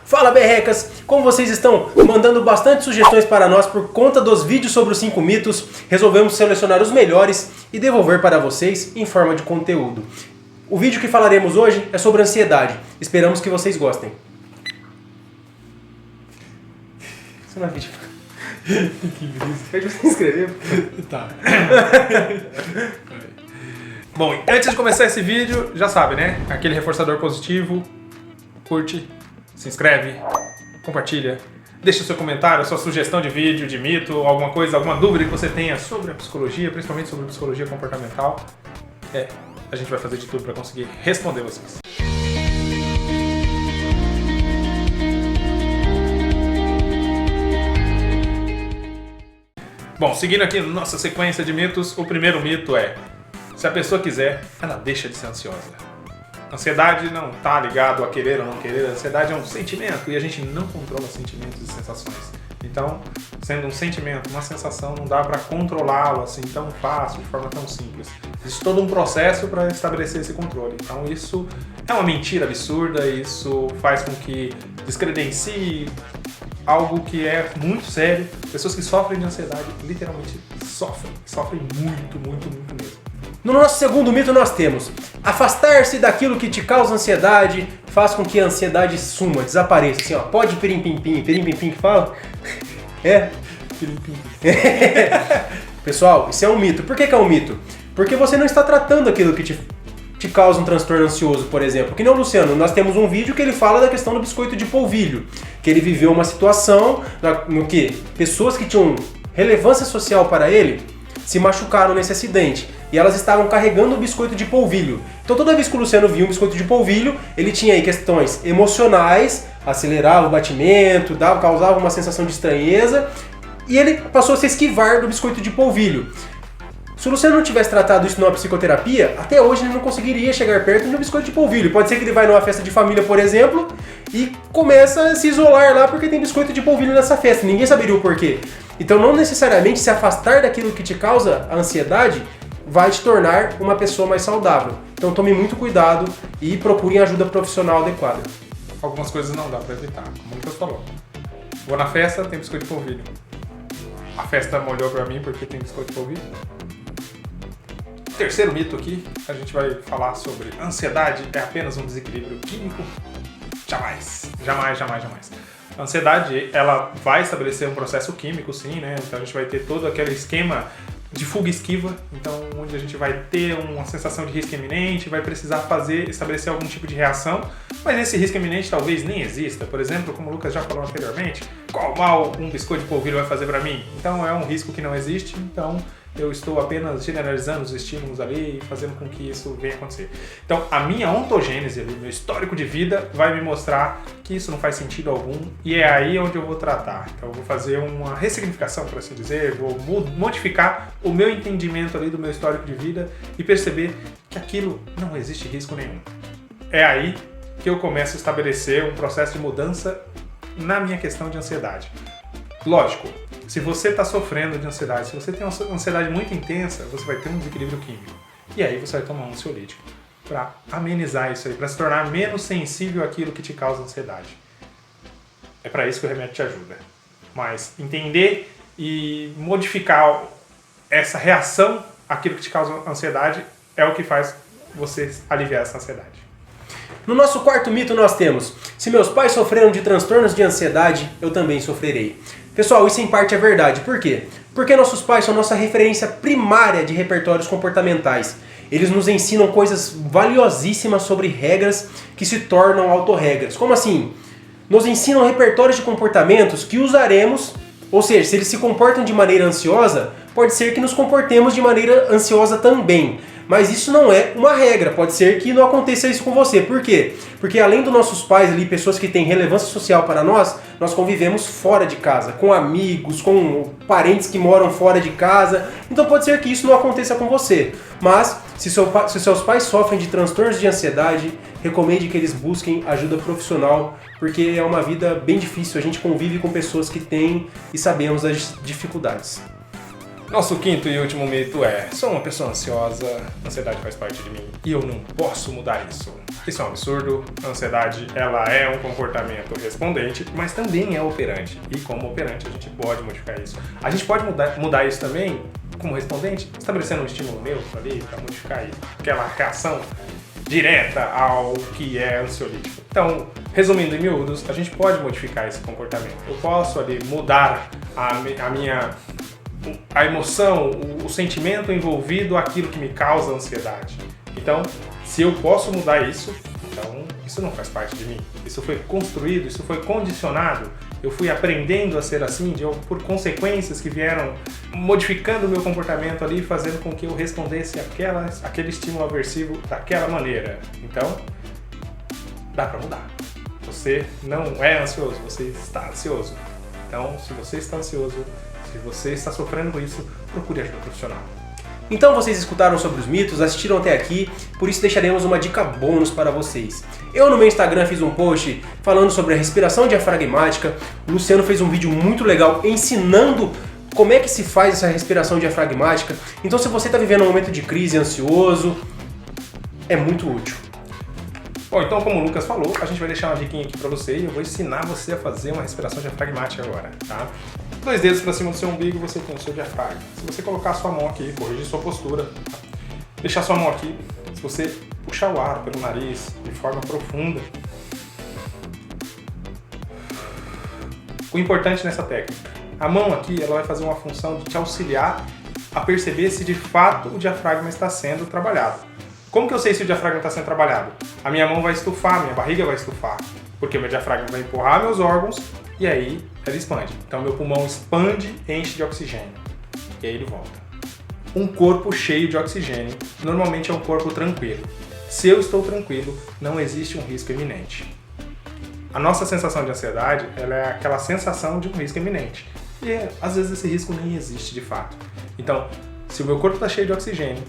Fala berrecas, como vocês estão mandando bastante sugestões para nós por conta dos vídeos sobre os 5 mitos, resolvemos selecionar os melhores e devolver para vocês em forma de conteúdo. O vídeo que falaremos hoje é sobre ansiedade, esperamos que vocês gostem. Isso não é vídeo. Que brisa. Pede você inscrever. Tá. Bom, antes de começar esse vídeo, já sabe, né? Aquele reforçador positivo, curte, se inscreve, compartilha, deixa seu comentário, sua sugestão de vídeo, de mito, alguma coisa, alguma dúvida que você tenha sobre a psicologia, principalmente sobre a psicologia comportamental. A gente vai fazer de tudo para conseguir responder vocês. Bom, seguindo aqui nossa sequência de mitos, o primeiro mito é: se a pessoa quiser, ela deixa de ser ansiosa. Ansiedade não está ligado a querer ou não querer, a ansiedade é um sentimento e a gente não controla sentimentos e sensações. Então, sendo um sentimento, uma sensação, não dá para controlá-lo assim tão fácil, de forma tão simples. Existe todo um processo para estabelecer esse controle. Então, isso é uma mentira absurda, isso faz com que descredencie algo que é muito sério. Pessoas que sofrem de ansiedade literalmente sofrem muito mesmo. No nosso segundo mito nós temos: afastar-se daquilo que te causa ansiedade faz com que a ansiedade suma, desapareça. Assim, ó, pode pirim-pim-pim que fala? É. Pessoal, isso é um mito. Por que é um mito? Porque você não está tratando aquilo que te causa um transtorno ansioso, por exemplo. Que nem o Luciano, nós temos um vídeo que ele fala da questão do biscoito de polvilho, que ele viveu uma situação no que pessoas que tinham relevância social para ele se machucaram nesse acidente. E elas estavam carregando o biscoito de polvilho. Então toda vez que o Luciano via um biscoito de polvilho, ele tinha aí questões emocionais, acelerava o batimento, causava uma sensação de estranheza, e ele passou a se esquivar do biscoito de polvilho. Se o Luciano não tivesse tratado isso numa psicoterapia, até hoje ele não conseguiria chegar perto do biscoito de polvilho. Pode ser que ele vai numa festa de família, por exemplo, e começa a se isolar lá porque tem biscoito de polvilho nessa festa. Ninguém saberia o porquê. Então não necessariamente se afastar daquilo que te causa a ansiedade vai te tornar uma pessoa mais saudável. Então tome muito cuidado e procure ajuda profissional adequada. Algumas coisas não dá pra evitar, como o Lucas falou. Vou na festa, tem biscoito de polvilho. A festa molhou pra mim porque tem biscoito de polvilho. Terceiro mito aqui, a gente vai falar sobre ansiedade é apenas um desequilíbrio químico. Jamais. A ansiedade, ela vai estabelecer um processo químico, sim, né? Então a gente vai ter todo aquele esquema de fuga e esquiva, então onde a gente vai ter uma sensação de risco iminente, vai precisar estabelecer algum tipo de reação, mas esse risco iminente talvez nem exista. Por exemplo, como o Lucas já falou anteriormente, qual mal um biscoito de polvilho vai fazer para mim? Então é um risco que não existe, então eu estou apenas generalizando os estímulos ali e fazendo com que isso venha acontecer. Então a minha ontogênese ali, meu histórico de vida vai me mostrar que isso não faz sentido algum e é aí onde eu vou tratar. Então eu vou fazer uma ressignificação, por assim dizer, vou modificar o meu entendimento ali do meu histórico de vida e perceber que aquilo não existe risco nenhum. É aí que eu começo a estabelecer um processo de mudança na minha questão de ansiedade. Lógico, se você está sofrendo de ansiedade, se você tem uma ansiedade muito intensa, você vai ter um desequilíbrio químico. E aí você vai tomar um ansiolítico para amenizar isso aí, para se tornar menos sensível àquilo que te causa ansiedade. É para isso que o remédio te ajuda. Mas entender e modificar essa reação àquilo que te causa ansiedade é o que faz você aliviar essa ansiedade. No nosso quarto mito nós temos: se meus pais sofreram de transtornos de ansiedade, eu também sofrerei. Pessoal, isso em parte é verdade. Por quê? Porque nossos pais são nossa referência primária de repertórios comportamentais. Eles nos ensinam coisas valiosíssimas sobre regras que se tornam autorregras. Como assim? Nos ensinam repertórios de comportamentos que usaremos, ou seja, se eles se comportam de maneira ansiosa, pode ser que nos comportemos de maneira ansiosa também. Mas isso não é uma regra, pode ser que não aconteça isso com você. Por quê? Porque além dos nossos pais ali, pessoas que têm relevância social para nós convivemos fora de casa, com amigos, com parentes que moram fora de casa. Então pode ser que isso não aconteça com você. Mas se seus pais sofrem de transtornos de ansiedade, recomende que eles busquem ajuda profissional, porque é uma vida bem difícil. A gente convive com pessoas que têm e sabemos das dificuldades. Nosso quinto e último mito é: sou uma pessoa ansiosa, ansiedade faz parte de mim e eu não posso mudar isso. Isso é um absurdo. A ansiedade, ela é um comportamento respondente, mas também é operante. E como operante, a gente pode modificar isso. A gente pode mudar isso também, como respondente, estabelecendo um estímulo neutro ali para modificar aquela reação direta ao que é ansiolítico. Então, resumindo em miúdos, a gente pode modificar esse comportamento. Eu posso ali mudar a emoção, o sentimento envolvido, aquilo que me causa ansiedade. Então, se eu posso mudar isso, então isso não faz parte de mim. Isso foi construído, isso foi condicionado. Eu fui aprendendo a ser assim por consequências que vieram modificando o meu comportamento ali, fazendo com que eu respondesse aquele estímulo aversivo daquela maneira. Então, dá pra mudar. Você não é ansioso, você está ansioso. Então, se você está ansioso, se você está sofrendo com isso, procure ajuda profissional. Então vocês escutaram sobre os mitos, assistiram até aqui, por isso deixaremos uma dica bônus para vocês. Eu no meu Instagram fiz um post falando sobre a respiração diafragmática, o Luciano fez um vídeo muito legal ensinando como é que se faz essa respiração diafragmática. Então se você está vivendo um momento de crise, ansioso, é muito útil. Bom, então como o Lucas falou, a gente vai deixar uma diquinha aqui pra você e eu vou ensinar você a fazer uma respiração diafragmática agora, tá? 2 dedos pra cima do seu umbigo, você tem o seu diafragma. Se você colocar a sua mão aqui, corrigir sua postura, deixar sua mão aqui, se você puxar o ar pelo nariz de forma profunda. O importante nessa técnica, a mão aqui, ela vai fazer uma função de te auxiliar a perceber se de fato o diafragma está sendo trabalhado. Como que eu sei se o diafragma está sendo trabalhado? A minha mão vai estufar, minha barriga vai estufar, porque o meu diafragma vai empurrar meus órgãos e aí ela expande. Então meu pulmão expande, enche de oxigênio e aí ele volta. Um corpo cheio de oxigênio normalmente é um corpo tranquilo. Se eu estou tranquilo, não existe um risco iminente. A nossa sensação de ansiedade, ela é aquela sensação de um risco iminente. E às vezes esse risco nem existe de fato. Então, se o meu corpo está cheio de oxigênio,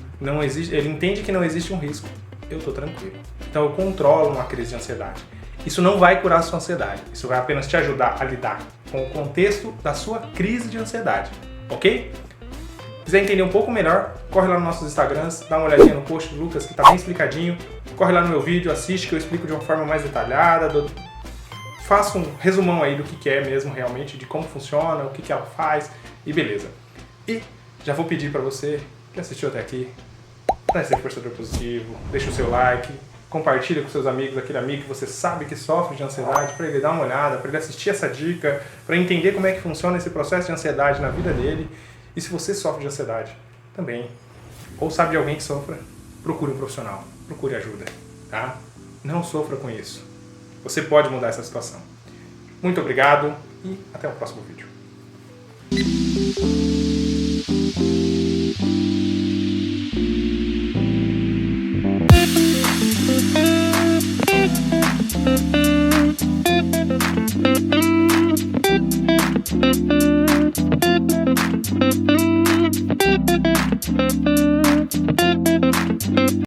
ele entende que não existe um risco, eu estou tranquilo. Então eu controlo uma crise de ansiedade. Isso não vai curar a sua ansiedade, isso vai apenas te ajudar a lidar com o contexto da sua crise de ansiedade, ok? Se quiser entender um pouco melhor, corre lá nos nossos Instagrams, dá uma olhadinha no post do Lucas que está bem explicadinho, corre lá no meu vídeo, assiste que eu explico de uma forma mais detalhada, faço um resumão aí do que é mesmo realmente, de como funciona, o que ela faz e beleza. E já vou pedir para você que assistiu até aqui, dá esse reforçador positivo, deixa o seu like, compartilha com seus amigos, aquele amigo que você sabe que sofre de ansiedade, para ele dar uma olhada, para ele assistir essa dica, para entender como é que funciona esse processo de ansiedade na vida dele. E se você sofre de ansiedade também, ou sabe de alguém que sofra, procure um profissional, procure ajuda, tá? Não sofra com isso. Você pode mudar essa situação. Muito obrigado e até o próximo vídeo.